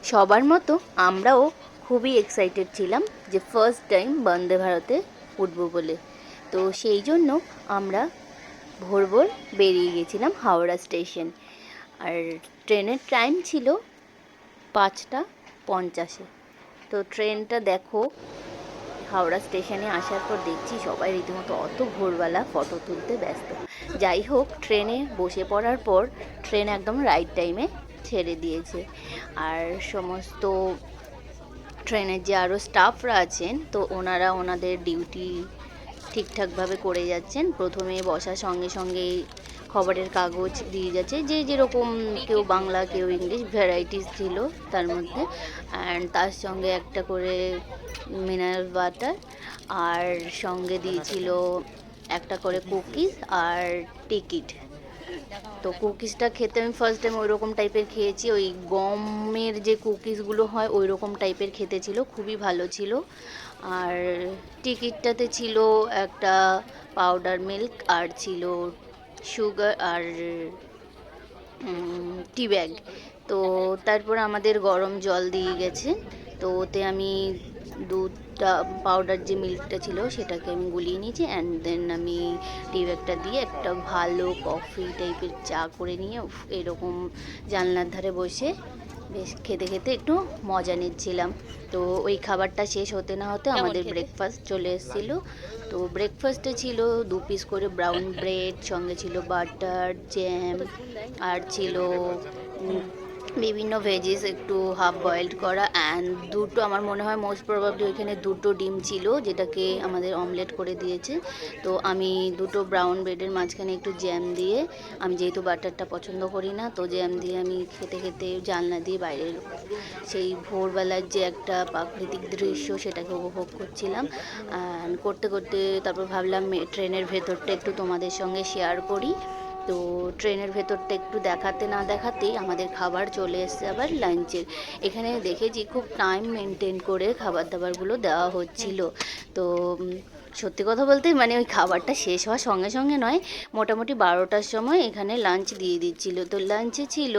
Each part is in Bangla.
সবার মতো আমরাও খুবই এক্সাইটেড ছিলাম যে ফার্স্ট টাইম বন্দে ভারতে উঠবো বলে। তো সেই জন্য আমরা ভোর ভোর বেরিয়ে গেছিলাম হাওড়া স্টেশন। আর ট্রেনের টাইম ছিল 5:50। তো ট্রেনটা দেখো, হাওড়া স্টেশনে আসার পর দেখছি সবাই রীতিমতো অত ভোরবেলা ফটো তুলতে ব্যস্ত। যাই হোক, ট্রেনে বসে পড়ার পর ট্রেন একদম রাইট টাইমে ছেড়ে দিয়েছে। আর সমস্ত ট্রেনের যে আরও স্টাফরা আছেন, তো ওনারা ওনাদের ডিউটি ঠিকঠাকভাবে করে যাচ্ছেন। প্রথমে বসার সঙ্গে সঙ্গে খবরের কাগজ দিয়ে যাচ্ছে, যে যেরকম কেউ বাংলা কেউ ইংলিশ ভ্যারাইটিস ছিল তার মধ্যে। অ্যান্ড তার সঙ্গে একটা করে মিনারেল ওয়াটার, আর সঙ্গে দিয়েছিল একটা করে কুকিজ আর টিকিট। তো কুকিজটা খেতে আমি ফার্স্ট টাইম ওই রকম টাইপের খেয়েছি, ওই গমের যে কুকিজগুলো হয় ওই রকম টাইপের খেতে ছিল, খুবই ভালো ছিল। আর টিকিটটাতে ছিল একটা পাউডার মিল্ক, আর ছিল সুগার আর টি ব্যাগ। তো তারপর আমাদের গরম জল দিয়ে গেছে। তো ওতে আমি দুধটা পাউডার যে মিল্কটা ছিল সেটাকে আমি গুলিয়ে নিয়েছি, অ্যান্ড দেন আমি টি ব্যাগটা দিয়ে একটা ভালো কফি টাইপের চা করে নিয়ে এরকম জানলার ধারে বসে বেশ খেতে খেতে একটু মজা নিচ্ছিলাম। তো ওই খাবারটা শেষ হতে না হতে আমাদের ব্রেকফাস্ট চলে এসেছিলো। তো ব্রেকফাস্টে ছিল 2 পিস করে ব্রাউন ব্রেড, সঙ্গে ছিল বাটার জ্যাম, আর ছিল বিভিন্ন ভেজিস একটু হাফ বয়েলড করা, অ্যান্ড দুটো, আমার মনে হয় মোস্ট প্রবাবলি ওইখানে দুটো ডিম ছিল যেটাকে আমাদের অমলেট করে দিয়েছে। তো আমি দুটো ব্রাউন ব্রেডের মাঝখানে একটু জ্যাম দিয়ে, আমি যেহেতু বাটারটা পছন্দ করি না, তো জ্যাম দিয়ে আমি খেতে খেতে জানলা দিয়ে বাইরের সেই ভোরবেলার যে একটা প্রাকৃতিক দৃশ্য সেটাকে উপভোগ করছিলাম। করতে করতে তারপর ভাবলাম ট্রেনের ভেতরটা একটু তোমাদের সঙ্গে শেয়ার করি। তো ট্রেনের ভেতরটা একটু দেখাতে না দেখাতেই আমাদের খাবার চলে এসছে আবার লাঞ্চের। এখানে দেখেছি খুব টাইম মেনটেন করে খাবার দাবারগুলো দেওয়া হচ্ছিল। তো সত্যি কথা বলতে মানে ওই খাবারটা শেষ হওয়ার সঙ্গে সঙ্গে নয়, মোটামুটি 12টার সময় এখানে লাঞ্চ দিয়ে দিচ্ছিল। তো লাঞ্চে ছিল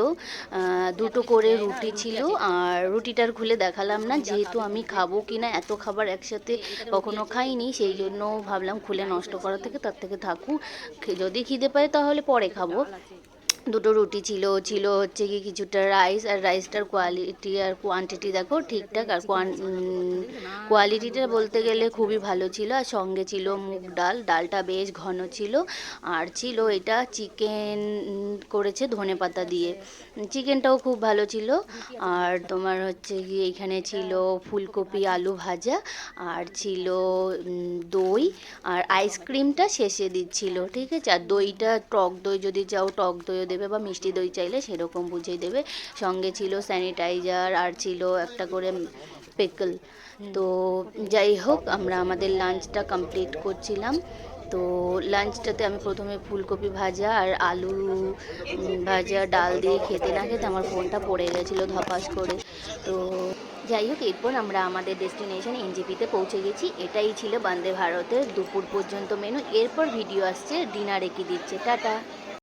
দুটো করে রুটি ছিল, আর রুটিটার খুলে দেখালাম না, যেহেতু আমি খাবো কি না এত খাবার একসাথে কখনো খাইনি, সেই জন্য ভাবলাম খুলে নষ্ট করার থেকে তার থেকে থাকুক, যদি খিদে পায় তাহলে পরে খাবো। দুটো রুটি ছিল, ছিল হচ্ছে কি কিছুটা রাইস, আর রাইসটার কোয়ালিটি আর কোয়ান্টিটি দেখো ঠিকঠাক, আর কোয়ালিটিটা বলতে গেলে খুবই ভালো ছিল। আর সঙ্গে ছিল মুগ ডাল, ডালটা বেশ ঘন ছিল। আর ছিল এটা চিকেন করেছে ধনেপাতা দিয়ে, চিকেনটাও খুব ভালো ছিল। আর তোমার হচ্ছে কি এখানে ছিল ফুলকপি আলু ভাজা, আর ছিল দই, আর আইসক্রিমটা শেষে দিচ্ছিল, ঠিক আছে। আর দইটা টক দই যদি চাও টক দইও দেবে, বা মিষ্টি দই চাইলে সেরকম বুঝেই দেবে। সঙ্গে ছিল স্যানিটাইজার, আর ছিল একটা করে পিকল। তো যাই হোক, আমরা আমাদের লাঞ্চটা কমপ্লিট করছিলাম। তো লাঞ্চটাতে আমি প্রথমে ফুলকপি ভাজা আর আলু ভাজা ডাল দিয়ে খেতে না খেতে আমার ফোনটা পড়ে গেছিলো ধপাস করে। তো যাই হোক, এরপর আমরা আমাদের ডেস্টিনেশন এনজেপিতে পৌঁছে গেছি। এটাই ছিল বন্দে ভারতের দুপুর পর্যন্ত মেনু। এরপর ভিডিও আসছে ডিনারে কি দিচ্ছে। টাটা।